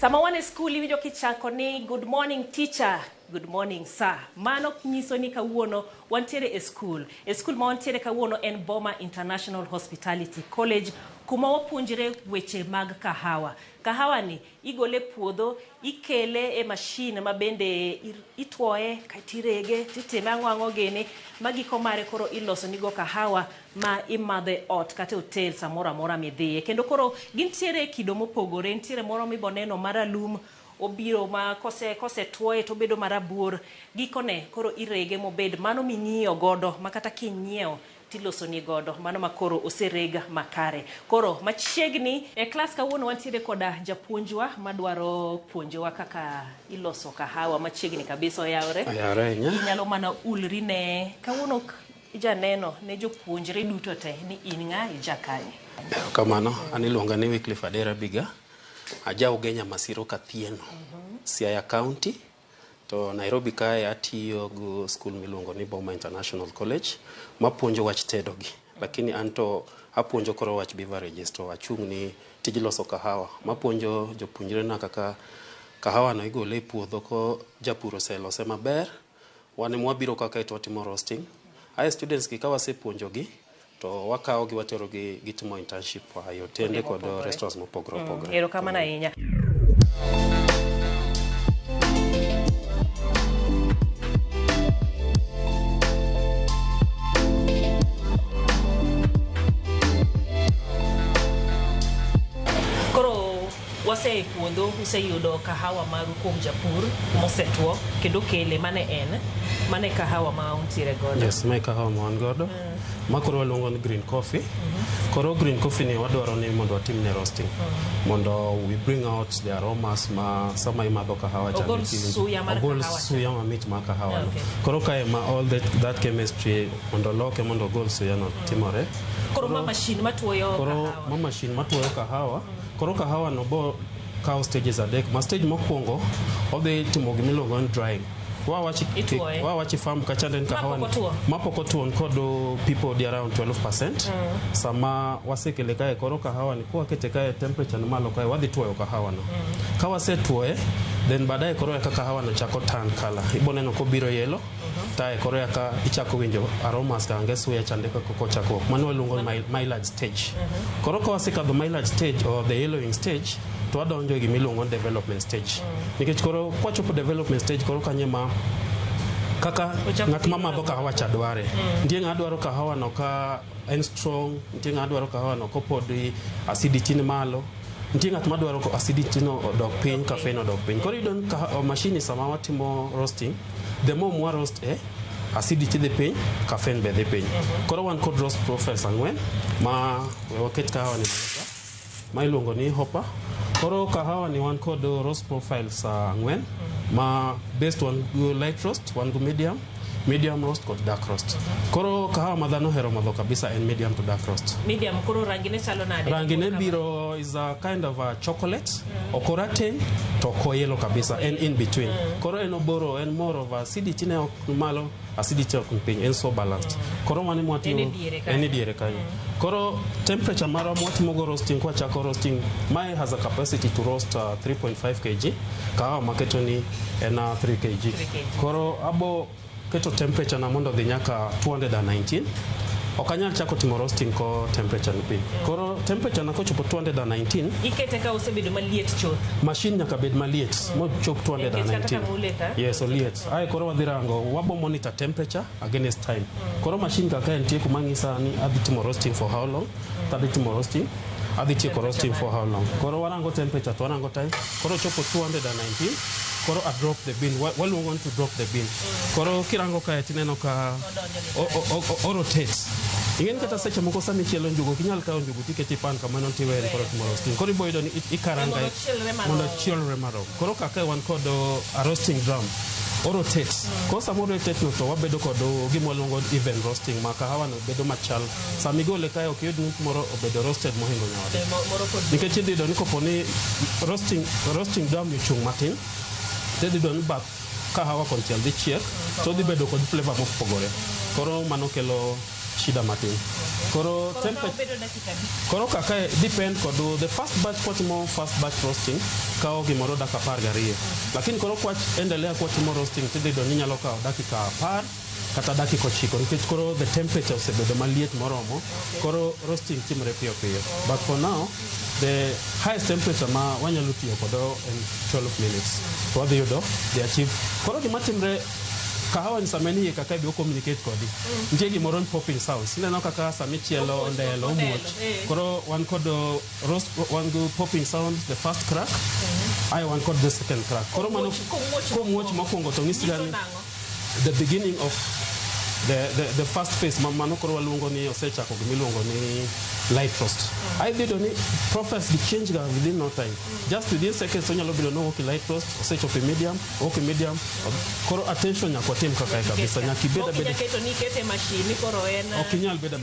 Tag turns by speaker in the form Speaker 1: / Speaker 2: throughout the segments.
Speaker 1: Kama wane skul iwinjo kichako ni good morning teacher, good morning sir. Mano nyiso ni kawuono wantiere e skul. E skul ma wantiere kawuono en Boma International Hospitality College, kuma wapuonjre weche mag kahawa. Kahawa ni igole puodho, ikele e machine ma bende itwoye, katirege, titime ang'o gini, magiko mare koro iloso nigo kahawa ma imadhe ot kata hotel samora mora midhiye. Kendo koro gintiere kido mopogore, ntiere moro miboneno maralum, obiro ma kose twoye to bedo marabuor, gikone koro irege mobed mano minyiewo godo, makata kinyiewo tiloso ni godo, mano makoro oserega makare. Koro machiegni e klas kawuono wantiere koda japuonjwa madwaro puonjowa kaka iloso kahawa. Machiegni kabisa oyawre. Inyalo mana ulri ne kawuono janeno ne jopuonjre duto te ni in ng'a ijakanye.
Speaker 2: Kamano, an iluonga ni Wycliffe Adera Biga. Aja Ugenya Masiro Kathieno, Siaya County, to Nairobi kae atiyo go school miluongo ni Boma International College, mapuonjo wach tedogi. Lakini anto apuonjo koro wach beverages, to achung' ni tij loso kahawa. Mapuonjo jopuonjre na kaka kahawa no igole e puodho ko japur oselose maber, wane mwabiro kaka ito watimo roasting. Aye students ki ka wasepuonjogi, to wakao gi watero gi gitimo internship kwa hotende kod restaurants mopogore opogore.
Speaker 1: Erokamano ahinya. Wase puodho useyudo kahawa maru kuom japur mosetwo kendo kele mane kahawa ma untiere godo.
Speaker 2: Yes, mae kahawa ma wan godo. Makoro waluongo ni green coffee. Koro green coffee ni wadwaro ni mondo watimne roasting. Mondo we bring out the aromas ma sama imadho kahawa
Speaker 1: chandi. Ogol suya mar kahawa.
Speaker 2: Ogol suya mamit ma kahawa. Koro kae ma all that chemistry mondo loke mondo ogol suya no timore.
Speaker 1: Koro ma machine matwoyo kahawa.
Speaker 2: Koro ma machine matwoyo kahawa. Koro kahawa no bo kao stages adek. Ma stage mokwongo odhi timo gimiluongo ni drying. Wawachi farm kachande kahawa mapoko tuon kodo people di around 12%. Sama wasekele kae koro kahawa ni kwa kete kae temperature ni malo kae wadhi tuoyo kahawa no. Kawa se tuoye, then baadaye koro ya kahawa no chako tan color. Ibone no kobiro yellow. Tae koro ya ka ichako winjo aromas ka angesu ya chande ka koko chako. Manu walungo mileage stage. Koro kwa wasika the mileage stage or the yellowing stage, to wadonjo gimiluongo development stage. Nikech koro kwa chopo development stage koro kanyema kaka ng'at mamadho kahawa cha dware. Ndiye ng'a dwaro kahawa no ka en strong, ndiye ng'a dwaro kahawa no kopod acidity ni malo, ndiye ng'at madwaro ko acidity no odok piny, caffeine odok piny. Koro idon machine sama watimo roasting, the more mwa roast acidity dhi piny, caffeine be dhi piny. Koro wan kod roast profiles ang'wen ma waket kahawa ni ma iluongo ni hopper. Koro kahawa ni wan kod roast profiles ang'wen ma based on light roast, wan go medium roast kod dark roast. Koro kahawa madhano hero madho kabisa en medium to dark roast.
Speaker 1: Medium koro rangine chalo nade?
Speaker 2: Rangine biro is a kind of a chocolate, okorateng to ko yellow kabisa, en in between. Koro en oboro, en more of acidity ne malo, acidity ok piny, en so balanced. Koro wane mwatimo eni diere kanyo. Koro temperature mara mwatimo go roasting kwa chako roasting, mae has a capacity to roast 3.5 kg, kahawa maketo ni ena 3 kg. Koro abo keto temperature na mondo dhi nyaka 219. Okanyal chako timo roasting ko temperature ni piny. Koro temperature na kochopo 219,
Speaker 1: ikete ka osebedo maliet choth.
Speaker 2: Machine nyaka bed maliet mo chop 219. Yes, oliet. Ai koro wadhi rango, wabo monitor temperature against time. Koro machine kaka entie kuma ng'isa ni adhi timo roasting for how long? Adhi timo roasting, adhi tieko roasting for how long? Koro warango temperature to warango time. Koro chopo 219. Koro a drop the bin. Waluongo to drop the bin. Koro kirango kae tineno ka o rotate. Ingeni kata seche moko sami chielo njugu kinyal kawo njugu tiketi pan kamano tiwere koro timo roasting. Koro iboyudo ni ikaranga mondo chielre marom. Koro kaka wan kod a roasting drum o rotate. Koro samo rotate no to wabedo kod gimwaluongo even roasting ma kahawa no bedo machal. Sami gole kae ok yud ni moro obedo roasted mohingo nyawade. Nikech idhido ni koponi roasting drum yochung' matin, tedhi don bath kahawa konchiel dhi chiek, to dhi bedo kod flavor mopogore. Koro mano kelo shida matin. Koro koro kaka depend kodo the first batch kwatimo first batch roasting kao gimoro dakika 12. Lakini koro kwach endelea kwatimo roasting tidhido ni nyalo kao dakika 10 kata dakika 9 nikech koro the temperature osebedo maliet moromo. Koro roasting timre piyo piyo. But for now the highest temperature ma wanyalo tiyo kodo en 12 minutes. To wadhi yudo they achieve. Koro gima timre kahawa ni sameni kaka bi communicate kodi. Nje gimoro popping sounds. Neno kaka samichielo ondelo muoch. Koro one kodo roast one go popping sound the first crack. I one kodo the second crack. Koro mano ko muoch mokwongo to ngisigani the beginning of the first phase mano koro waluongo ni osechako gimiluongo ni light roast. I did only process the change within no time. Just within seconds so nyalo bilo no work light roast osechopo medium koro attention nyako tim kaka kabisa nyaki beda
Speaker 1: keto ni kete machine koro en
Speaker 2: okinyal beda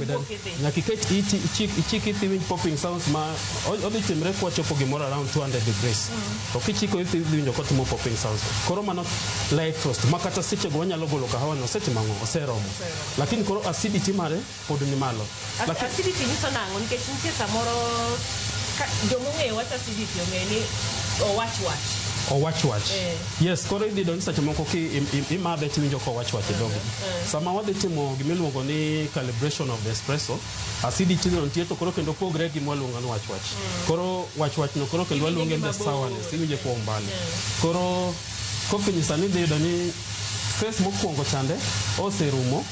Speaker 2: nyaki ket ichiki thiwin popping sounds ma odhi timre kwa chopo gimoro around 200 degrees. Okichiko thiwinjo kotimo popping sounds. Koro mano light roast makata seche go nyalo golo kahawa no seche mango oseromo. Lakini koro acidity mare pod ni malo.
Speaker 1: Lakini acidity niso nango nikech nitie samoro jomong'e wach acidity ong'eni
Speaker 2: owach. Yes, koro idhi don seche moko ki imadhe tiwinjo ko wach dogo. Sama wadhi timo gimiluongo ni calibration of the espresso, acidity no nitie to koro kendo pogre gi mwaluongo ni wach. Koro wach no koro kendo waluongo ni sourness iwinjo ko mbali. Koro kofinyisa ni dhi ni face mokwongo chande oserumo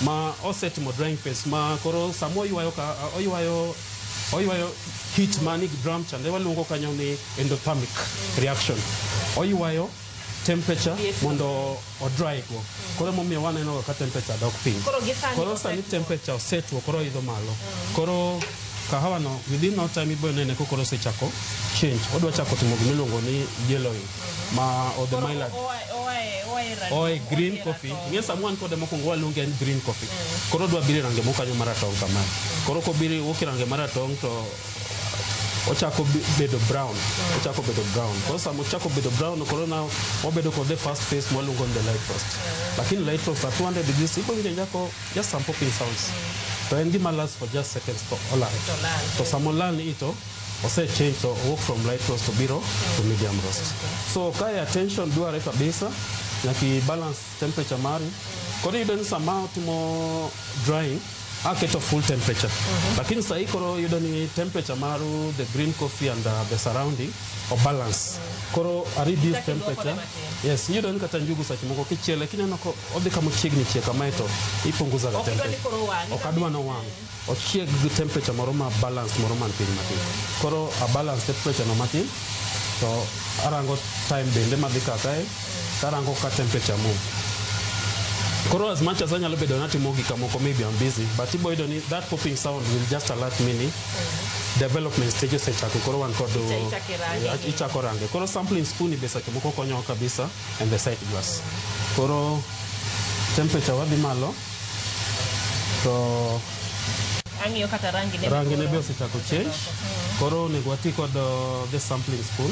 Speaker 2: ma osetimo drying phase ma koro samo oywayo heat mani drum chande waluongo kanyo ni endothermic reaction. Oywayo temperature mondo o dry go. Koro momiyo waneno ka temperature dok piny. Koro sani temperature osetwo koro idho malo. Koro kahawa no within no time ibo nene ko koro sechako change. Odwa chako timo gimiluongo ni yellowing ma o the mild green coffee. Ng'e samuan kode mokwongo waluonge en green coffee. Koro dwa biri range mokanyo maratong kama. Koro ko biri wokirange maratong to ochako bedo brown. Koro samo ochako bedo brown koro na obedo ko the first phase waluongo ni the light roast. Lakini light roast at 200 degrees ipo njako just some popping sounds. To en gima last for just seconds to olal. To samo lal ni ito ose change to work from light roast to biro to medium roast. So kaya attention duare kabisa nyaki balance temperature mari. Koro yudo ni sama timo drying aketo full temperature. Lakini sahi koro yudo ni temperature maru the green coffee and the surrounding or balance. Koro a reduce temperature. Yes, yudo ni kata njugu sachi moko kichiele kineno ko odhi kama chiegni chiek kama ito ipunguza la temperature. Okadwa no wang. Ochieg gi temperature moro ma balance moro man piny matin. Koro a balance temperature no matin to arango time bende madhi kakae tarango ka temperature move. Koro as much as anyalo bedo natimo gik moko maybe I'm busy but ibo yudo ni that popping sound will just alert me ni development stages sechako koro wan kodo ichako range. Koro sampling spoon be seche moko konyo kabisa and the side glass. Koro temperature wadhi malo to
Speaker 1: ang'iyo kata rangi
Speaker 2: ne be osechako change. Koro nego ati kod the sampling spoon.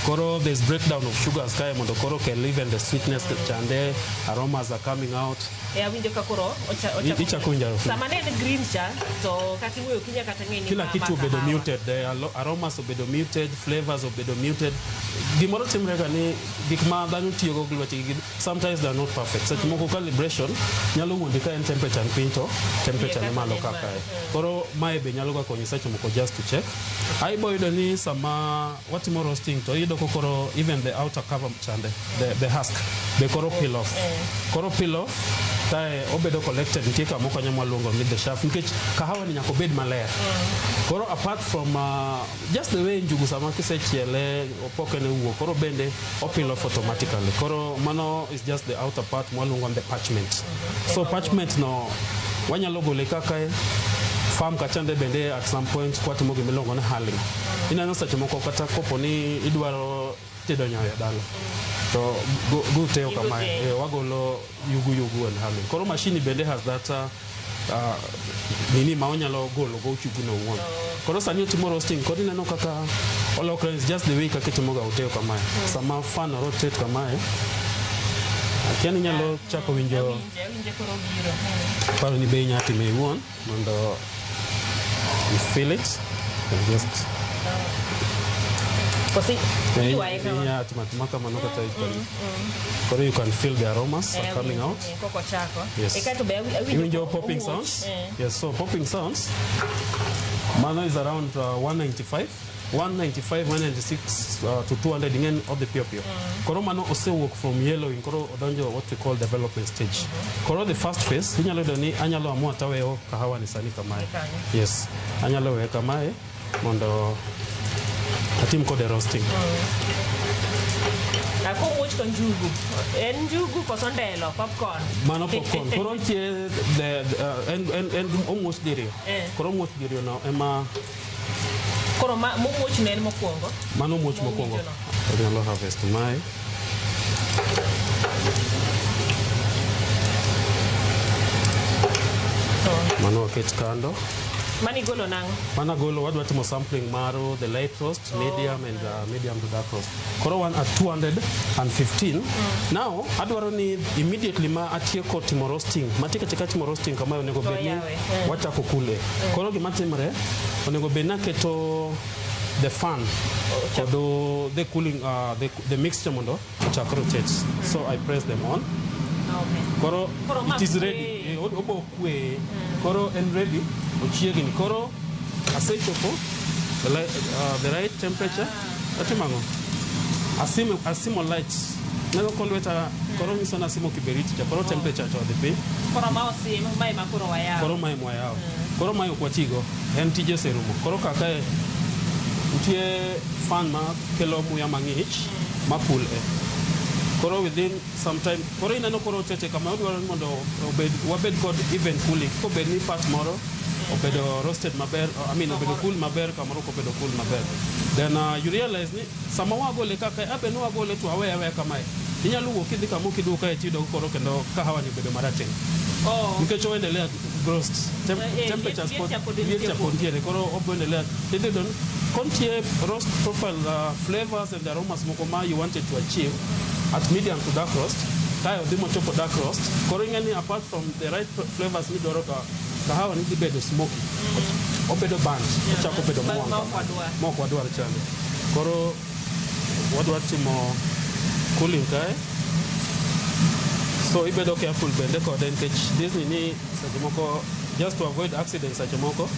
Speaker 2: Koro there's breakdown of sugars kaya mondo koro can live and the sweetness chande aromas are coming out.
Speaker 1: Winjo ka koro
Speaker 2: ichako njaro.
Speaker 1: Sama ne green cha to kati moyo kinya kata ng'eni
Speaker 2: kila kitu obedo muted, the aromas obedo muted, flavors obedo muted. Gimoro timre ga ni gik ma dhano tiyo go glwati sometimes they are not perfect. Seche moko calibration nyalo wuondi ka en temperature piny to temperature ni malo kaka. Koro mae be nyalo ga konyi seche moko just to check. Ai boy yudo ni sama watimo roasting to yudo koro even the outer cover chande the husk be koro peel off. Koro peel off tae obedo collected nitie kama okonyo mwaluongo ni the chaff nikech kahawa ni nyako bed maler. Koro apart from just the way njugu sama kisechiele opoke ne wuo koro bende opeel off automatically. Koro mano is just the outer part mwaluongo the parchment. So parchment no wanyalo gole kaka farm kachande bende at some point kwatimo gimilongo ni hulling. Inano seche moko kata kopo ni idwaro tedo nyoyo dala to go teo kama wagolo yugu and hulling. Koro machine bende has that nini maonyalo golo go chugu no one. Koro sani utimo roasting kodi neno kaka olokre is just the way kakitimo ga uteo kama sama fan rotate kama Kiani nyalo chako winjo
Speaker 1: winje koro biro.
Speaker 2: paro ni be nyati me won mondo you feel it and just you can feel the aromas are coming out. Yes. You enjoy popping sounds? Yes, so popping sounds. Mano is around 196 to 200 again of the pure. Koro mano also work from yellowing, koro odonjo what we call development stage. Koro the first phase, hinyalo doni anyalo amua taweo kahawa ni sani kamae. Yes, anyalo we kamae mondo atim kode roasting.
Speaker 1: Ako much kon jugu. En jugu koso ndelo popcorn.
Speaker 2: Mano popcorn. Koro tie en almost dirio. Koro almost dirio now ema.
Speaker 1: Koro much ne en mokwongo.
Speaker 2: Mano much mokwongo. Anyalo harvest mai. Mano aket kando.
Speaker 1: Mani golo nango?
Speaker 2: Mana golo wadwa timo sampling maro, the light roast, medium and medium to dark roast. Koro one at 215. Now, adwaro ni immediately ma atieko timo roasting. Matika cheka timo roasting kama onego bedni wachako kule. Koro gima timre onego bedna keto the fan kodo the cooling the mixture mondo chak rotates. So I press them on. Koro it is ready. Obo kwe. Koro and ready. Ochiegni. Koro asechopo the right temperature. Atimango. Asimo light. Neno kolweta koro nisona asimo kiberiti cha koro temperature cha the pin.
Speaker 1: Koro ma osimo mai makoro wayao.
Speaker 2: Koro mai mwayao. Koro mai okwatigo. En tije serumo. Koro kakae utie fan ma kelo muya mangich ma cool Koro within some time, koro inano koro tete kama udwaro mondo wabed kod even cooling. Ko bed ni part moro, obedo roasted maber, obedo cool maber, kamoro ko obedo cool maber. Then you realize ni sama wagole kaka abe no wagole tu awe kamae. Inyalo wuok idhi kama kiduka e tido koro kendo kahawa ni bedo marateng. Nikech oendelea roast. Temperatures podie koro oendelea. They don't contain roast profile flavors and aromas moko you wanted to achieve at medium to dark roast. Tayo dimo chopo dark roast. Koro ingani apart from the right flavors ni doro kahawa ni bedo smoky. Obedo band. Chako bedo mo kwa duar chande. Koro wadwa timo cooling kae. So ibedo careful bende kod nkech this ni sajimoko just to avoid accidents sajimoko.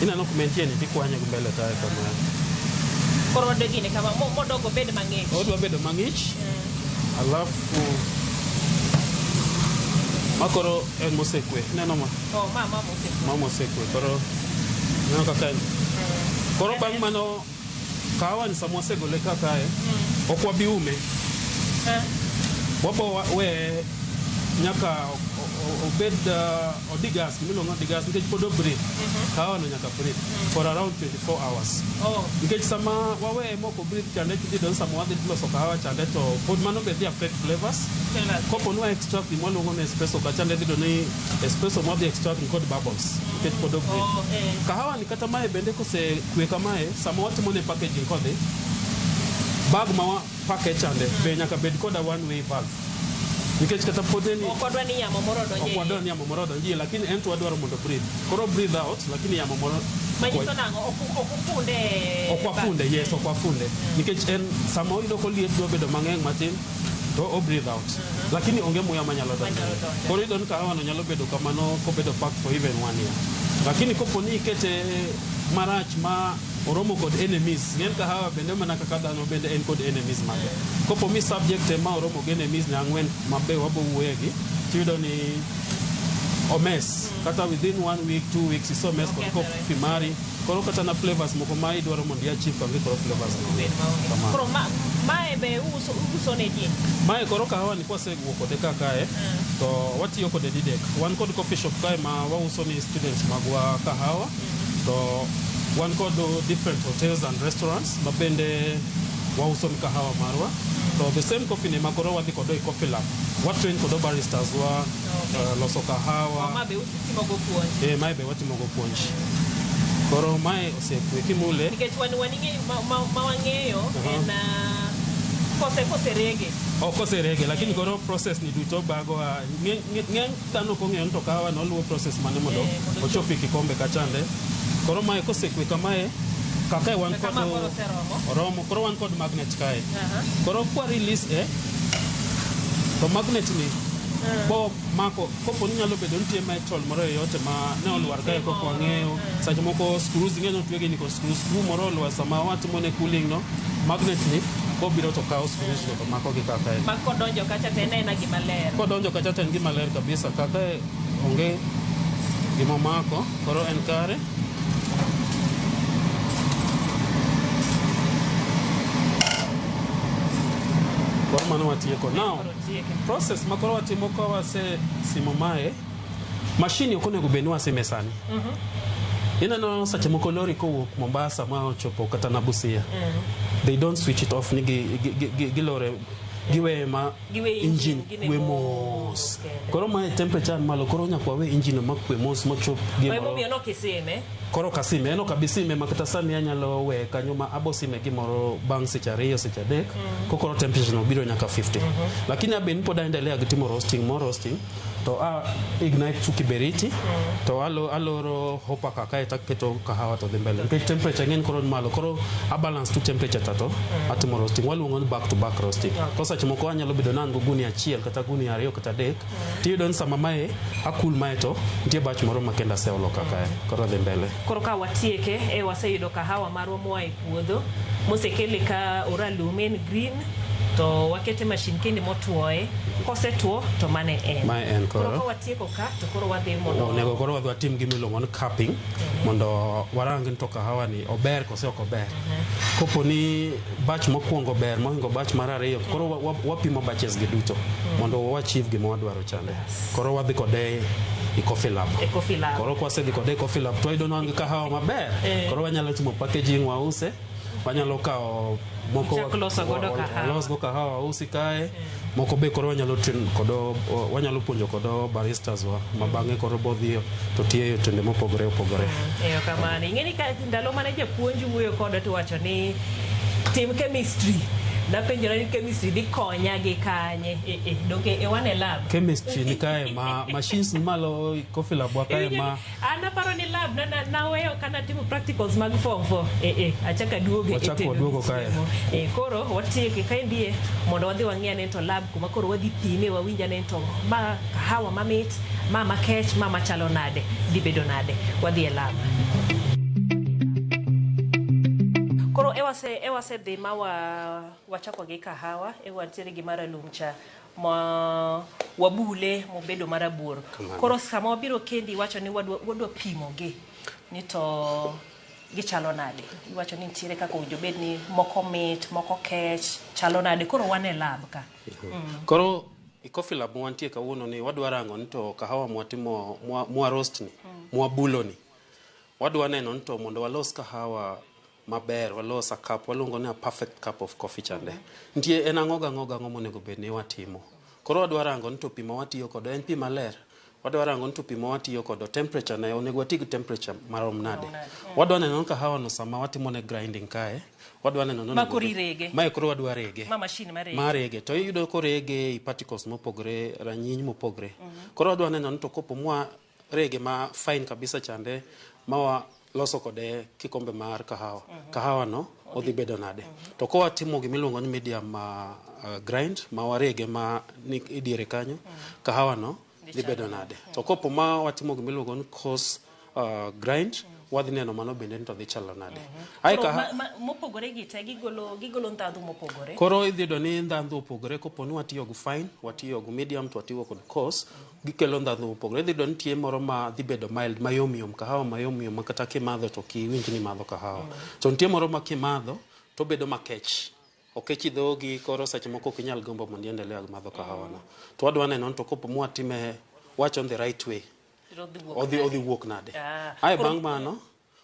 Speaker 2: Ina no kumentie ni tikwanye mbele tae kama.
Speaker 1: Koro degine kama modogo bed mangich.
Speaker 2: Odwa bedo mangich. Alafu makoro en mosekwe. Neno ma. Mama mosekwe. Koro neno kaka. Koro bang mano kahawa ni samose gole kakae. Okwa biume. Wabo we nyaka obed odigas milongo digas nikech podo breathe kahawa no nyaka breathe for around 24 hours. Nikech sama wawe moko breathe chande ti don sama wadhi loso kahawa chande to pod mano be affect flavors. Kopo no extract imolongo na espresso ka chande dido ni espresso mo extract kod bubbles nikech podo breathe. Kahawa ni kata mae bende kose kwe kamae sama watimo ne packaging kode bag ma package chande be nyaka bed koda one way bag. Nikech kata podeni
Speaker 1: okwadwa ni yamo moro donje
Speaker 2: lakini ento wadwaro mondo breathe. Koro breathe out lakini yamo moro
Speaker 1: manyiso nango
Speaker 2: okwafunde yes okwafunde. Nikech en sama oyudo ko liet do bedo mang'eng matin to o breathe out. Lakini onge muya manyalo donjo. Koro idon kahawa no nyalo bedo kamano ko bedo packed for even 1 year. Lakini kopo ni ikete marach ma oromo kod enemies ng'en kahawa bende mana kaka dhano bende en kod enemies mage. Kopo mi subject ma oromo gi enemies na ang'wen mabe wabo wuoyegi tiyudo ni omes kata within 1 week 2 weeks iso mes kod coffee mari koro kata na flavors moko ma idwaro mondo iachieve kambi koro flavors no.
Speaker 1: Koro mae be uso ne ji.
Speaker 2: Mae koro kahawa ni kwasewuok kode kakae to watiyo kode didek. Wan kod coffee shop kae ma wauso ni students magwa kahawa to one called different hotels and restaurants mabende wauso kahawa marwa. So the same coffee ne makoro wadhi kodo i coffee lab. What train kodo baristas wa loso kahawa.
Speaker 1: Mabe utimo go puonj.
Speaker 2: Mae be watimo go puonj. Koro mae osekwe kimule.
Speaker 1: Nikech waning'eyo ma wang'eyo en Kose rege.
Speaker 2: Kose rege, lakini koro process ni duto bago ng'eny dhano kong'eyo to kahawa no luwo process mane mondo ochopi kikombe kachande. Koro mae kosekwe kamae kaka wan kod oromo, koro wan kod magnet kae. Koro kwa release to magnet ni bo mako kopo ni nyalo bedo nitie metal moro yote ma ne olwar kae ko kwang'eyo sache moko screws ng'eno twege ni ko screw moro olwar sama watimo ne cooling no magnet ni ko biro to kawo screws to mako gi kaka e
Speaker 1: mako donjo kacha tena ina gima ler
Speaker 2: ko donjo kacha tena gima ler kabisa kaka onge gima mako koro en kare koro mano watieko now process makoro watimo ko wase simo mae machine okonego beni wasime sani inano sache moko lori kowuok Mombasa ma ochopo kata na Busia they don't switch it off ni gilore giwe ma engine kwe mos koro ma temperature malo koro nyakwa we engine ma kwe mos mochop
Speaker 1: gimoro mo no kisime
Speaker 2: koro kasime eno kabisime makata sani anyalo we kanyo ma abosime gimoro bang secha ariyo secha adek kokoro temperature no biro nyaka 50 lakini aben pod endelea gitimo roasting to ignite tu kiberiti to aloro hopa kaka etaketo kahawa to the mbele ke temperature ng'eny koro malo koro balance tu temperature tato atimo roasting waluongo ni back to back roasting kosa chimoko anyalo bedo nan guni achiel kata guni ariyo kata adek tiyudo sama mae akul mae to nitie batch moro makenda seolo kaka koro the mbele
Speaker 1: koro ka watieke waseyudo kahawa marwa moa e puodho mosekele ka oralumen green to wakete machine kende motuoe kosetuo to mane en
Speaker 2: koro
Speaker 1: watieko ka to koro wadhi mondo
Speaker 2: onego koro wadhi watim gimiluongo ni cupping mondo warang to kahawa ni ober kose ok ober kopo ni batch mokwongo ber mohingo batch mar ariyo koro wapimo batches gi duto mondo wachieve gima wadwaro chande koro wadhi kode coffee lab koro kwasedhi kode coffee lab to idon wangi kahawa maber koro wanyalo timo packaging wause wanyalo kao moko los go kahawa usi kae moko be koro wanyalo train kodo wanyalo puonjo kodo baristas wa mabange koro bodhio to tie tende mopogore
Speaker 1: kamano ing'eni ka ndalo mane japuonj wuoyo kodo to wacho ni tim chemistry na penjora ni chemistry di konya gi kanye doke wane lab
Speaker 2: chemistry ni kae machines malo coffee lab wa kae
Speaker 1: ana paro ni lab na weyo kana timo practicals mag form 4 achaka duoge
Speaker 2: duogo kae
Speaker 1: koro watieke kae ndie mondo wadhi wang'e ne to lab kuma koro wadhi pime wawinja ne to ma kahawa mamit ma makech ma machalo nade di bedo nade wadhi e lab koro ewase dhi ma wachako gi kahawa wantiere gi maralum cha wabule mobedo marabuor koro sama wabiro kendi wacho ni wadwa pimo gi ni to gichalo nade iwacho ni ntiere kaka owinjo bed ni moko mit moko kech chalo nade koro wane lab ka
Speaker 2: koro coffee lab wantie kawuono ni wadwa rango ni to kahawa mwatimo mwa roast ni mwabulo ni wadwa neno ni to mondo walos kahawa maber walosa cup waluongo ni a perfect cup of coffee chande ntie en ang'oga monego bed ni watimo koro wadwa rango ni to pimo watiyo kodo en pi maler wadwa rango ni to pimo watiyo kodo temperature na onego wati gi temperature marom nade wadwa neno ka hawa no sama watimo ne grinding kae wadwa neno no
Speaker 1: makuri rege
Speaker 2: mai koro wadwa rege
Speaker 1: ma machine
Speaker 2: marege to iyudo ko rege particles mopogre ranyiny mopogre koro wadwa neno ni to kopo mwa rege ma fine kabisa chande mawa loso kode kikombe mar kahawa no odhi bedo nade to ko watimo gimiluongo ni medium grind ma warege ma ni idiere kanyo kahawa no dhi bedo nade to kopo ma watimo gimiluongo ni coarse grind wadhi neno mano bende to dhi chalo nade
Speaker 1: mopogore gi te gigolo ndhandhu mopogore
Speaker 2: koro idhi do ni ndhandhu opogore kopo ni watiyo gi fine watiyo gi medium to watiyo kod coarse gikelo ndhandhu mopogore idhi do ni tie moro ma dhi bedo mild mayom kahawa mayom ma kata kimadho to kiwinj ni madho kahawa to nitie moro ma kimadho to bedo makech okechi dhogi koro sache moko kinyal gombo mondo endelea madho kahawa no to wadwa neno to kopo mwatime watch on the right way odhi wuok nade ai bang mano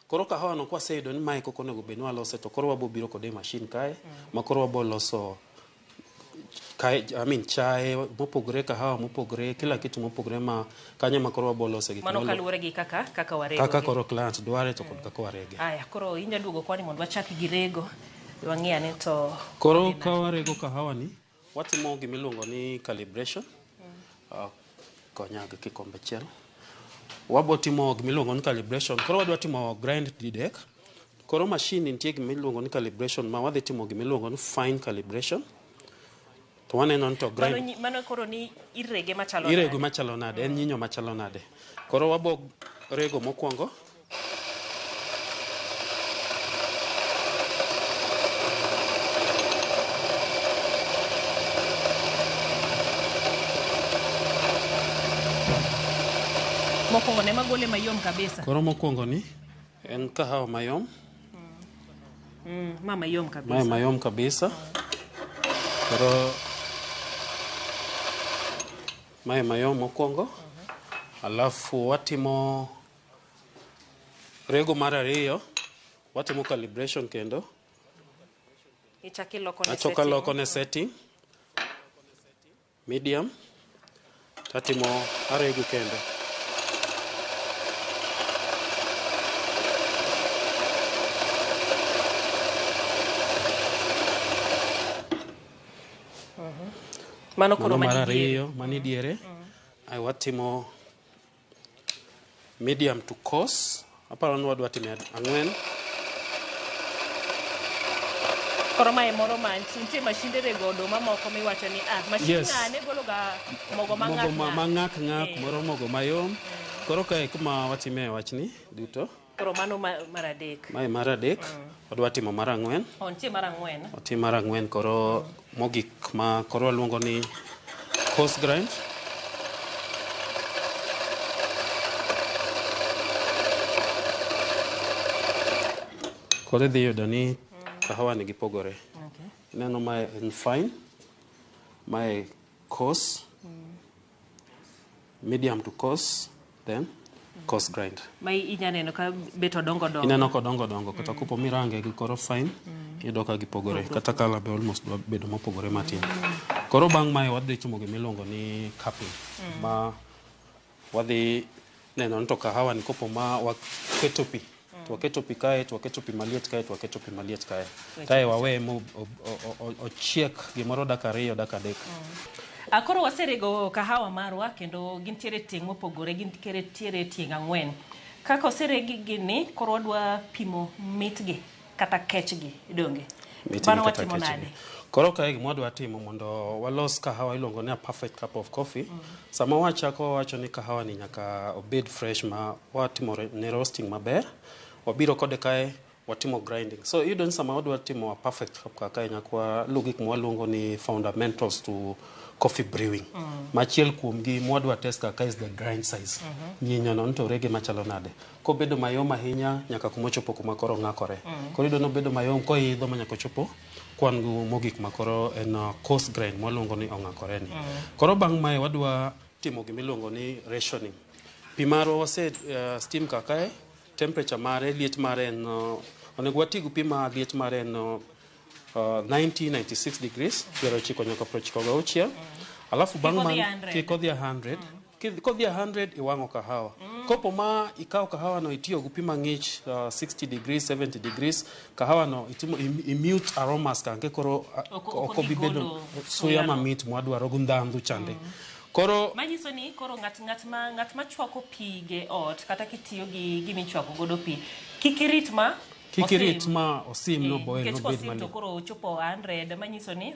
Speaker 2: koro kahawa no kwaseyudo ni mai koko nego bed ni walose to koro wabo biro kode machine kae ma koro wabo loso kae chai mopogore kahawa mopogore kila kitu mopogore ma kanyo ma koro wabo lose
Speaker 1: gik mano kaluwore gi kaka warego
Speaker 2: kaka koro client dware to kod kaka warege
Speaker 1: aya koro inya duogo kwani mondo wachak gi rego Wang'ia ni to
Speaker 2: koro ka warego kahawa ni watimo gimiluongo ni calibration. Konya gi kikombe achiel. Wabo timo gimiluongo ni calibration. Koro wadwa timo grind didek. Koro machine nitie gimiluongo ni calibration ma wadhi timo gimiluongo ni fine calibration. To waneno ni to grind.
Speaker 1: Mano koro ni irege machalo nade?
Speaker 2: Irego machalo nade, en nyinyo machalo nade. Koro wabo rego mokwongo.
Speaker 1: Mokwongo ne magole mayom kabisa.
Speaker 2: Koro mokwongo ni en kahawa mayom.
Speaker 1: Ma mayom kabisa.
Speaker 2: Ma mayom kabisa. Koro ma mayom mokwongo. Alafu watimo rego mar ariyo. Watimo calibration kendo. Achoka loko ne setting. Medium. Tatimo arego kendo.
Speaker 1: Mano koro
Speaker 2: mani diere. Ai watimo medium to coarse. Aparo ni wadwa timo 4.
Speaker 1: Koro mae moro nitie mashinde rego oduma moko miwacho ni mashine ng'ane gologa mogo
Speaker 2: mang'ak moro mogo mayom. Koro kae kuma watime wachni duto.
Speaker 1: Koro mano mar adek.
Speaker 2: Mae mar adek. Wadwa timo mar 4.
Speaker 1: Nitie mar 4.
Speaker 2: Otim mar 4 koro mogik ma koro waluongo ni coarse grind. Koro idhi yudo ni kahawa ni gipogore. Ineno mae en fine. Mae coarse. Medium to coarse. Then coarse grind.
Speaker 1: Mai inyaneno ka beto dongo.
Speaker 2: Ineno ko dongo. Kata kupo mirange gi koro fine. Iyudo ka gipogore. Kata kala be almost bedo mopogore matin. Koro bang' mae wadhi timo gimiluongo ni cupping. Ma wadhi neno ni to kahawa ni kopo ma waketo pi. To waketo pi kae, to waketo pi maliet kae, to waketo pi maliet kae. Kae wawe ochiek gimoro dakika 2, dakika 3.
Speaker 1: Koro waserego kahawa marwa kendo gintiere tieng' mopogore, gintiere tieng' 4. Kaka oseregi gini, koro wadwa pimo mitgi kata kechgi donge. Bano watimo nade?
Speaker 2: Koro kae gima wadwa timo mondo walos kahawa iluongo ni a perfect cup of coffee. Sama wachako wacho ni kahawa ni nyaka obed fresh ma watimo ne roasting maber. Wabiro kode kae watimo grinding. So iyudo ni sama wadwa timo a perfect cup kae nyaka luw gik mwaluongo ni fundamentals to coffee brewing. Machiel kuomgi mwadwa test kaka is the grind size. Nyinyo no to rege machalo nade. Kobedo mayom ahinya nyaka kumochopo kuma koro ng'akore. Koro iyudo no bedo mayom koidho manyaka chopo kwan gu mogik makoro en coarse grind mwaluongo ni ong'akore ni. Koro bang' mae wadwa timo gimiluongo ni rationing. Pi marwa wase steam kakae, temperature mare, liet mare en onego watigu pi ma liet mare en 90-96 degrees, 90 nyaka 96. Alafu bang' man kodhi 100. Kodhi 100 iwang'o kahawa. Kopo ma ikaw kahawa no itiyo gu pi mang'ich 60 degrees, 70 degrees, kahawa no itimo mute aromas kanke koro okobi bedo suya mamit mwadwaro gu ndhandhu chande. Koro
Speaker 1: manyiso ni koro ng'at ma chwako pi ge ot kata kitiyo gi gimi chwako godo pi kikirit ma osim no boil no bed mali. Koro chopo 100 manyiso ni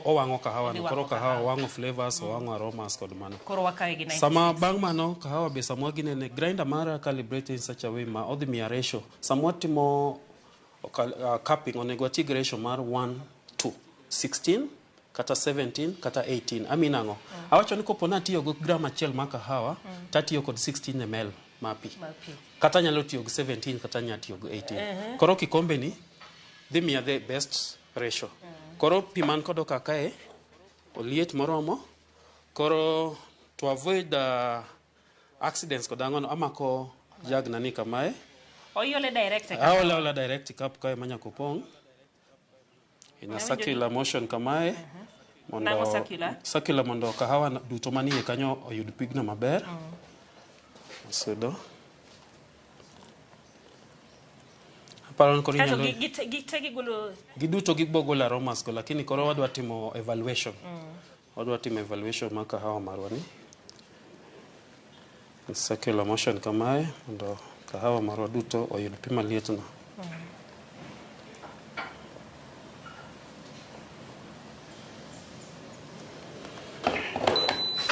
Speaker 2: owango kahawa no koro kahawa wango flavors owango aromas kod mano.
Speaker 1: Koro wakawe gi 96.
Speaker 2: Sama bang' mano kahawa be samwa ginene grinder mara calibrate in such a way ma odhi miya ratio. Samwa timo cupping onego ati ratio mar 1:16 kata 17 kata 18. Aminango. Awacho ni kopo na tiyo go gram achiel ma kahawa tatiyo kod 16 ml ma pi. Kata nyalo tiyo go 17 kata nyalo tiyo go 18. Koro kikombe ni dhi miya the best ratio. Koro pi man kodo kakae oliet moromo. Koro to avoid accidents kod ang'ono amako jag nani kamae.
Speaker 1: Oyole direct e
Speaker 2: kahawa. Ola direct cup kae manyako pong. In a circular motion kamae.
Speaker 1: Mondo
Speaker 2: circular mondo kahawa duto manie kanyo oyud pigno maber. Sudo. Paron koro
Speaker 1: Kato gitegi golo
Speaker 2: giduto gibogolo aromas go, lakini koro wadwa timo evaluation. Wadwa timo evaluation ma kahawa marwa ni. Circular motion kamae mondo kahawa marwa duto oyud pi maliet no.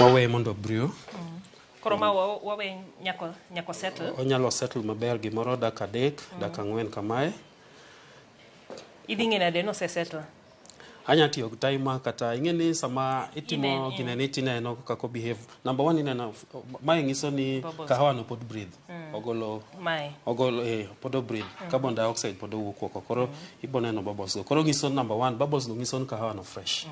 Speaker 2: Wawe mondo brew.
Speaker 1: Koro ma wawe nyako settle.
Speaker 2: Onyalo settle maber gimoro dakika 3, dakika 4 kamae.
Speaker 1: Idhi ng'e nade no se settle?
Speaker 2: Anya tiyo gi timer kata ing'eni sama itimo gineni tineno kako behave. Number 1 ineno mae nyiso ni kahawa no pod breathe. Ogolo pod breathe. Carbon dioxide pod owuok oko. Koro iboneno bubbles go. Koro nyiso number 1 bubbles go nyiso ni kahawa no fresh.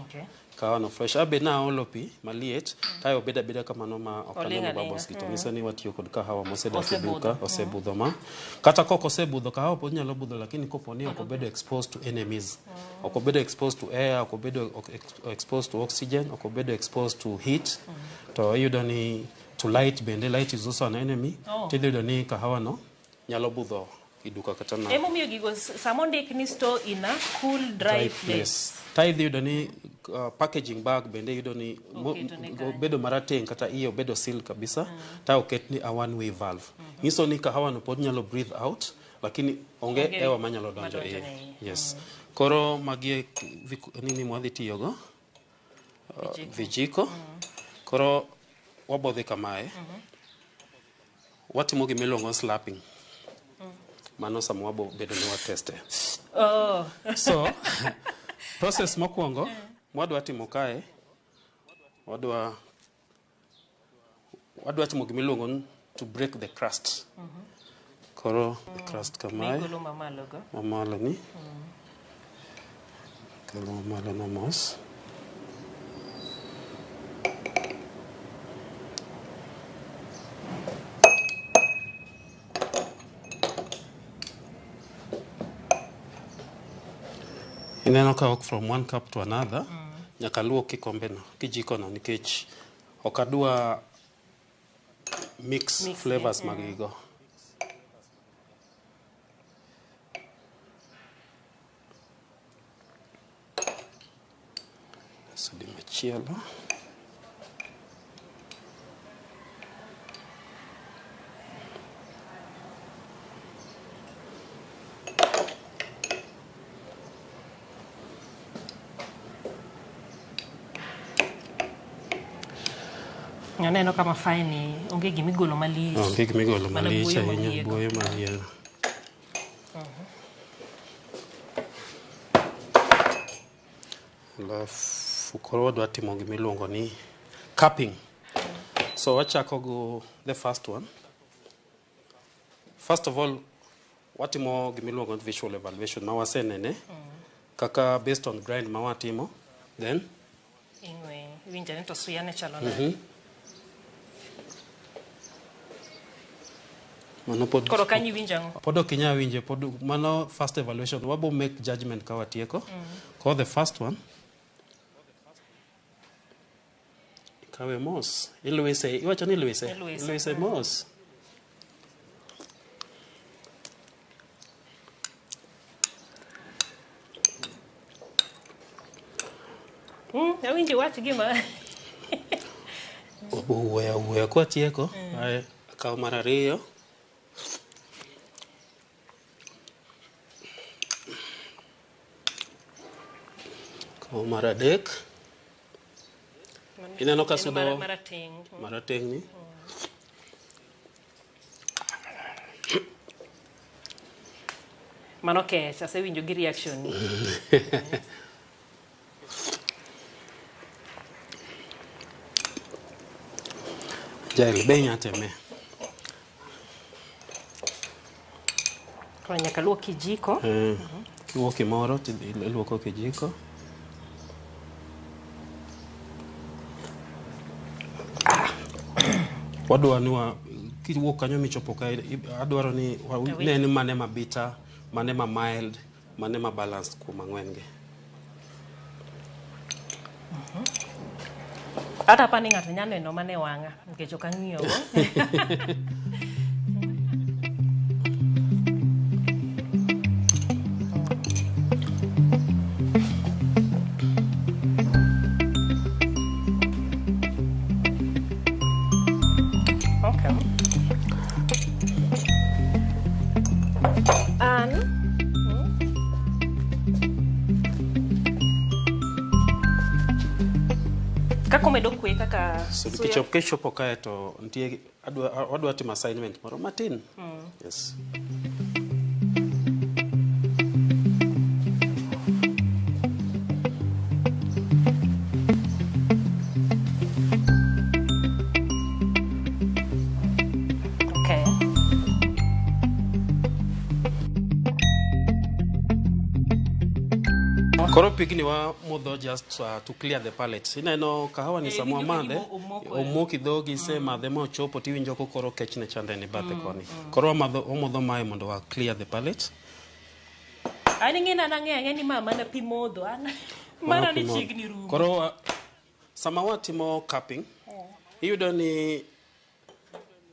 Speaker 2: Kahawa no fresh. Abe na olo pi maliet tayo beda kamano ma okalo bubbles gito. Nyiso ni watiyo kod kahawa mosedak duka osebudho ma. Kata koko osebudho kahawa pod nyalo budho, lakini koponi ok obedo exposed to enemies. Ok obedo exposed to air, ok obedo exposed to oxygen, ok obedo exposed to heat. To iyudo ni to light bende, light is also an enemy. Iyudo ni kahawa no nyalo budho iduka kata na.
Speaker 1: Emo miyo gigo samondik ni store in a cool dry place.
Speaker 2: Ta iyudo ni packaging bag bende iyudo ni bedo marateng kata iyo bedo seal kabisa. Ta oket ni a one way valve. Nyiso ni kahawa no pod nyalo breathe out, lakini onge ewa manyalo donjo e. Yes. Koro magie nini mwadhi tiyogo vijiko. Koro wabodhi kamae. Watimo gimiluongo slapping. Mano sama wabo bedo ni wateste. So process mokwongo wadwa timo kae, wadwa timo gimiluongo to break the crust. Koro the crust kamae mamalo ni kalo mamalo na mos. Ineno ka walk from one cup to another. Nyaka luok kikombe no, kijiko no, nikech okadwa mix flavors magigo. Sudi machielo.
Speaker 1: Aneno kama fine onge gimigolo malich.
Speaker 2: Onge gimigolo malich ahinya, buoyo maliel. Alafu koro wadwa timo gimiluongo ni cupping. So wachako go the first one. First of all, watimo gimiluongo ni visual evaluation ma wasenene kaka based on grind ma watimo, then
Speaker 1: winja ni to suyane chalo na.
Speaker 2: Mano pod
Speaker 1: koro kanyi winjango
Speaker 2: pod okinya winje pod mano first evaluation wabo make judgment ka watieko. Ko the first one kawe mos ilwese iwacho ni ilwese mos.
Speaker 1: Awinji wach gima
Speaker 2: uwe kwa tieko ai akaw mar ariyo. Kaw mar adek. Ineno ka sudo marateng ni.
Speaker 1: Mano ke asewinjo gi reaction ni.
Speaker 2: Jail benya teme.
Speaker 1: Kwa nyaka luok kijiko.
Speaker 2: Kiluok kimoro iluoko kijiko. Wadwa ni kiwuok kanyo michopo ka adwaro ni ne mane mabita, mane ma mild, mane ma balanced kuom ang'wen gi.
Speaker 1: Ata pani ng'ato nyalo neno mane wanga nikech ok ang'iyo go. Kako medo kwe kaka
Speaker 2: so kichop kechopo kae to ntie adwa timo assignment moro matin. Yes. Koro pigni wa modho just to clear the palate. Ineno kahawa ni samwa madhe, omoki dhogi se madhe mo chopo tiwinjo ko koro kechne chande ni bathe koni. Koro omodho mae mondo wa clear the palate.
Speaker 1: Ani ngina nange ni mama na pi modho ana. Mara ni chigni rumo.
Speaker 2: Koro sama watimo cupping, iyudo ni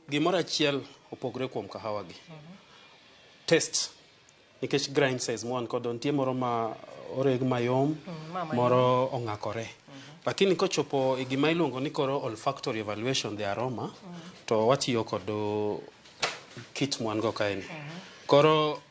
Speaker 2: gimoro achiel opogre kuom kahawa gi. Taste. Nikech grind size mwan kodo ntie moro ma oreg mayom, moro ong'akore. Lakini kochopo gima iluongo ni koro olfactory evaluation, the aroma, to watiyo kodo kit mwan go kaeni. Koro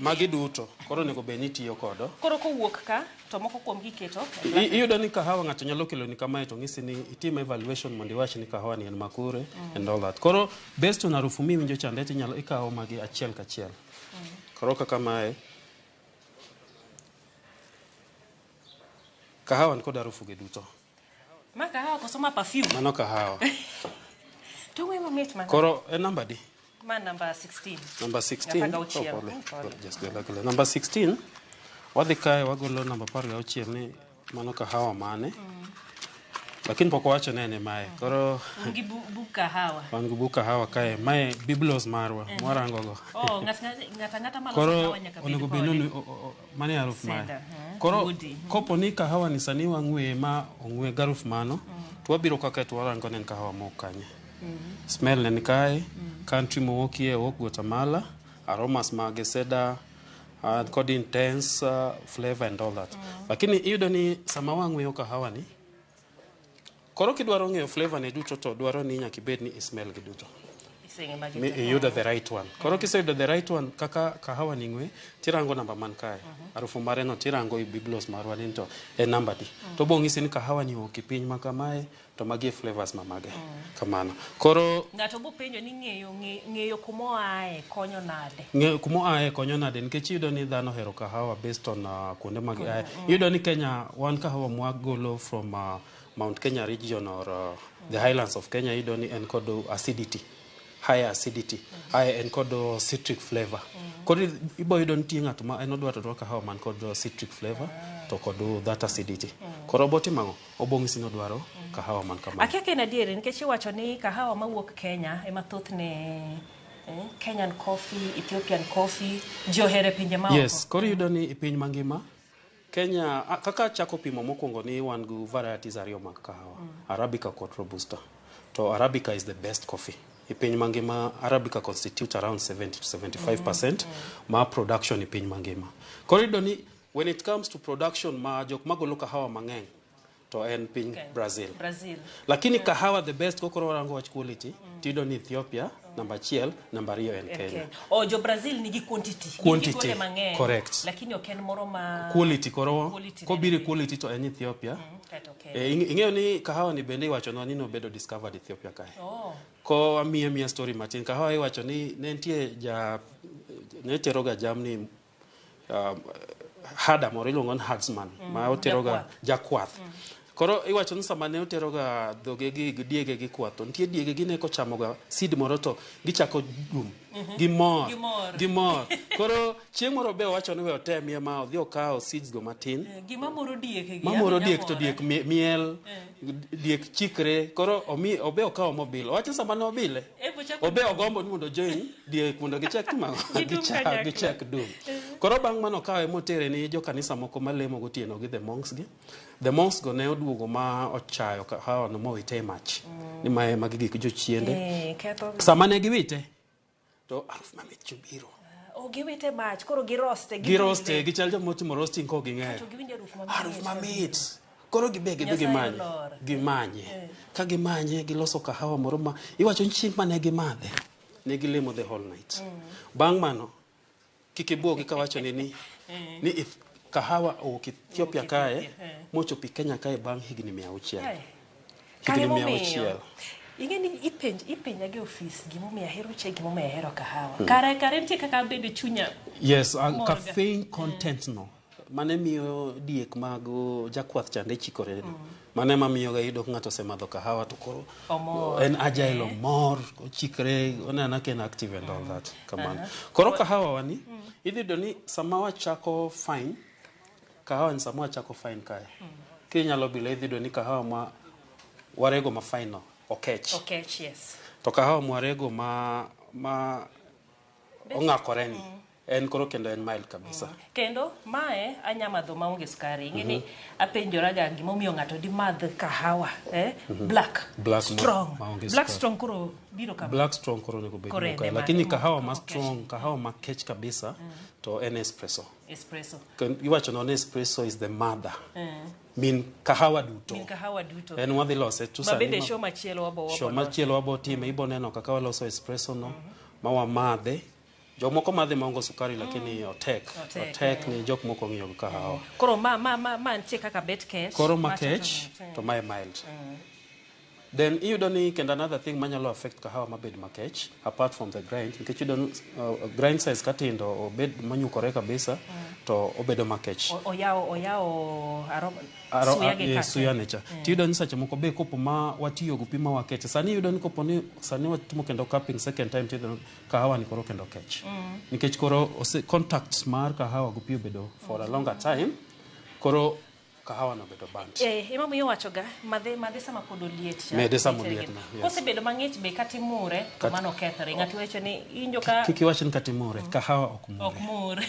Speaker 2: magi duto, koro nego be nitiyo kodo.
Speaker 1: Koro kowuok ka, to moko kuom giketo.
Speaker 2: Iyudo ni kahawa ng'ato nyalo kelo ni kamae to ng'isi ni itim evaluation mondo iwach ni kahawa ni en makure and all that. Koro based on harufu miwinjo chande tinyalo ikawo magi achiel kachiel. Koro kaka mae kahawa ni kod harufu ge duto.
Speaker 1: Ma kahawa kosoma perfume.
Speaker 2: Mano kahawa.
Speaker 1: To we mamit man.
Speaker 2: Koro number di?
Speaker 1: Man number 16.
Speaker 2: Number 16. Just like number 16. Wadhi kae wagolo number 16 ni mano kahawa mane. Lakini pok wacho nene mae. Koro
Speaker 1: ngibu kahawa.
Speaker 2: Wangibu kahawa kae mae biblos marwa, mwarango go.
Speaker 1: Oh, ngata malo
Speaker 2: kahawa nyaka biblos. Koro onego mane harufu mae. Koro kopo ni kahawa ni sani wang'we ma ong'we garuf mano, to wabiro kaka to warango nen kahawa mo kanye. Smell nen kae, country mo wokie wok Guatemala, aromas mage cedar, kod intense flavor and all that. Lakini iyudo ni sama wang'we kahawa ni koro kidwaro ng'eyo flavor ne duto to dwaro ni nyaka ibed ni smell gi duto. Iyudo the right one. Koro kiseyudo the right one kaka kahawa ni ng'we, tirango namba man kae. Harufu mare no tirango i biblos marwa ni to e namba di. To bong'isi ni kahawa ni okipiny ma kamae to magi flavors mamage. Kamano. Koro
Speaker 1: ng'ato bo penjo ni ng'eyo kumo ae konyo nade.
Speaker 2: Ng'eyo kumo ae konyo nade nikech iyudo ni dhano hero kahawa based on kuonde magi ae. Iyudo ni Kenya wan kahawa mwagolo from Mount Kenya region or the highlands of Kenya, iyudo ni en kod acidity, high acidity, high en kod citric flavor. Koro ibo iyudo ni tie ng'ato ma en odwaro to kahawa man kod citric flavor to kod that acidity. Koro botimango obong'isi ni odwaro kahawa man kamano.
Speaker 1: Akiake na diere nikech iwacho ni kahawa mawuok Kenya ema thoth ne Kenyan coffee, Ethiopian coffee, johere pinje maoko.
Speaker 2: Yes, koro iyudo ni piny mangima Kenya kaka chako pimo mokwongo ni wan gu varieties ariyo mag kahawa, Arabica kod Robusta. To Arabica is the best coffee. I piny mangima Arabica constitute around 70 to 75% ma production I piny mangima. Koro iyudo ni when it comes to production ma jok magolo kahawa mang'eny to en piny Brazil. Lakini kahawa the best kokoro warango wach quality, tiyudo ni Ethiopia namba 1, namba 2 en Kenya.
Speaker 1: O jo Brazil nigi quantity mang'eny.
Speaker 2: Correct.
Speaker 1: Lakini ok en moro ma
Speaker 2: quality koro kobiri quality to en Ethiopia. Ing'eyo ni kahawa ni bende iwacho ni nobedo discovered Ethiopia kae. Ko amiye story matin. Kahawa iwacho ni ne nitie ne teroga jamni hada moro iluongo ni herdsman ma oteroga jakwath. Koro iwacho ni sama ne oteroga dhoge gi diege gi kwath, nitie diege gi ne kochamoga seed moro to gichako dum gimor. Koro chieng' moro be wacho ni we otemie ma odhi okawo seeds go matin.
Speaker 1: Gima moro dieke gi.
Speaker 2: Mamoro diek to diek miel, diek chikre. Koro obe okawo mobile. Wacho sama ne obile. Obe ogombo ni mondo join diek mondo gichak timo gichak dum. Koro bang' mano okawe motere ni jo kanisa moko malemo gotieno gi the monks gi. The monks go ne oduogo ma ochayo kahawa no mowite mach. Ni mae magi gik jochiende. Sama ne giwite to aruf mamit chubiro.
Speaker 1: Giwite mach koro giroste
Speaker 2: gichal joma timo roasting ko ging'eyo. Aruf mamit. Koro gibege gimanye. Ka gimanye giloso kahawa moro ma iwacho ni chieng' mane gimadhe ne gilemo the whole night. Bang' mano kikibuogi kawacho ni kahawa ok Ethiopia kae mochopi Kenya kae bang' higni 600.
Speaker 1: Higni 600. Ingeni ipenja gi office gimomiyo ahero chai gimomiyo ahero kahawa. Kare nitie kaka bedo chunya.
Speaker 2: Yes, caffeine content no. Mane miyo diek mag jakwath chande chikore. Mane mamiyo ga yudo ng'ato semadho kahawa to koro en agile mor chikre onana ken active and all that. Kamano. Koro kahawa wani idhi do ni sama wachako fine kahawa ni sama wachako fine kae. Kinyalo bila idhi do ni kahawa ma warego ma fine no. Okech,
Speaker 1: yes.
Speaker 2: To kahawa mwarego ma ong'akore ni. En koro kendo en mild kabisa.
Speaker 1: Kendo mae anyamadho maonge sukari. Ingeni apenjora ga gimomiyo ng'ato di madh kahawa, black strong. Black strong koro biro kama.
Speaker 2: Black strong koro nego bedo kai. Lakini kahawa ma strong, kahawa ma kech kabisa to en espresso. Iwacho no espresso is the mother. Min kahawa duto. En wadhi lose tu sani.
Speaker 1: Mabende show machielo wabo.
Speaker 2: Show machielo wabo time iboneno kaka waloso espresso no. Mawa madhe. Jomoko madhe maongo sukari lakini otek ni jok moko ng'iyo kahawa.
Speaker 1: Koro ma ntie kaka bet kech.
Speaker 2: Koro ma kech to ma mild. Then iyudo ni kendo another thing manyalo affect kahawa mabed makech apart from the grind nikech iyudo grind size katindo obed manyukore kabisa to obedo makech.
Speaker 1: Oyao aroma
Speaker 2: suya necha. Tiyudo ni sache moko be kopo ma watiyo go pima wakech. Sani iyudo ni kopo ni sani watimo kendo cupping second time tiyudo kahawa ni koro kendo kech. Nikech koro contact mar kahawa go pi obedo for a longer time. Koro kahawa no bedo band.
Speaker 1: Ema miyo wachoga madhe sama pod oliet cha.
Speaker 2: Mede sama oliet na.
Speaker 1: Kose bedo mang'ich be katimure to mano kethore. Ng'ato wecho ni injo ka
Speaker 2: kiki wacho ni katimure kahawa ok mure.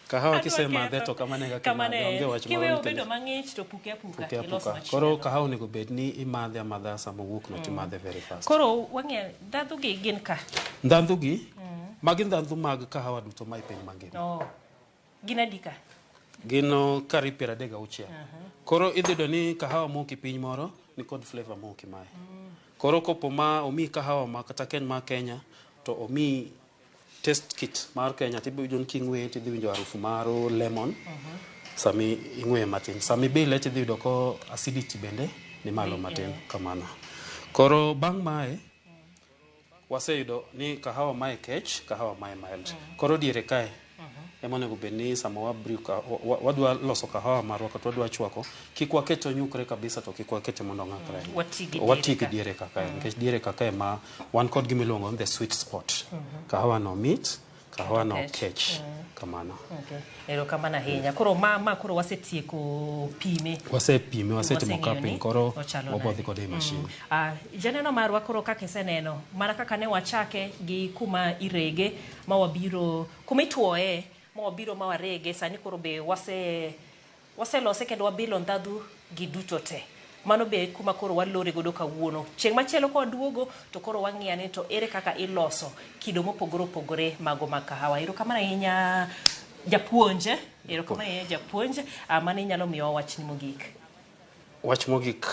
Speaker 2: Kahawa kisemadhe to kamane ga onge wach
Speaker 1: moro. Kiwe obedo mang'ich to puke iloso machielo.
Speaker 2: Koro kahawa nego bed ni imadhe amadha sama wuok no timadhe very fast.
Speaker 1: Koro wang'e ndadhu gi gin ka.
Speaker 2: Ndadhu gi magi ndadhu mag kahawa duto ma ipiny mangima.
Speaker 1: Gina dika.
Speaker 2: Gino kari 36. Koro idhi do ni kahawa moki piny moro ni kod flavor moki mae. Koro kopo ma omi kahawa ma kata ken ma Kenya to omi test kit mar Kenya tibi jon kingwe tidhi winjo harufu maro lemon. Sami ingwe matin. Sami bile tidhi yudo ko acidity bende ni malo matin kamano. Koro bang' mae waseyudo ni kahawa mae kech, kahawa mae mild. Koro diere kae emonego bedni sama wadwa loso kahawa marwa kata wadwa chwako kik waketo nyukre kabisa to kik wakete mondo ng'akre. Watigi diere kaka nikech diere kaka ma wan kod gimiluongo the sweet spot. Kahawa no mit, kahawa no kech kamano.
Speaker 1: Ero kamana hinya. Koro ma koro wasetieko pime.
Speaker 2: Wasetimo cupping koro wabodhi kod machine.
Speaker 1: Janeno marwa koro kaka iseneno mana kaka ne wachake gi kuma irege ma wabiro kuma ituoe ma wabiro ma warege sani koro be wase lose kendo wabilo ndadhu gi duto te. Mano be kuma koro walore godo kawuono. Chieng' machielo ko duogo to koro wang'iyane to ere kaka iloso kido mopogore mago mag kahawa. Ero kamana hinya japuonje. Ero kamana hinya japuonje. Mane nyalo miyo wachni mogik.
Speaker 2: Wach mogik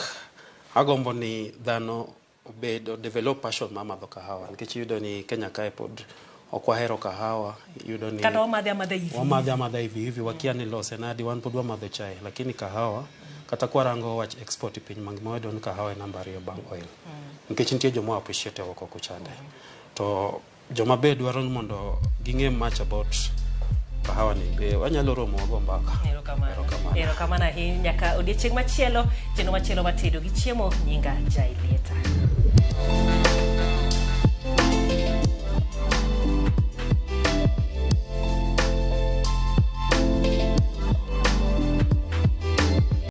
Speaker 2: agombo ni dhano obedo develop passion ma madho kahawa. Nikech yudo ni Kenya kae pod okwahero kahawa yudo ni
Speaker 1: kata wamadhe hivi wakia ni lose nadi wan pod wamadho chai lakini kahawa kata kwarango wach export piny mangima wedo ni kahawa namba 2 bang oil. Nikech nitie joma appreciate wako kuchande. To joma be dwaro mondo ging'e much about kahawa ni wanyalo romo go mbaka. Ero kamana hinya ka odiechieng' machielo matedo gi chiemo nyinga Jailieta.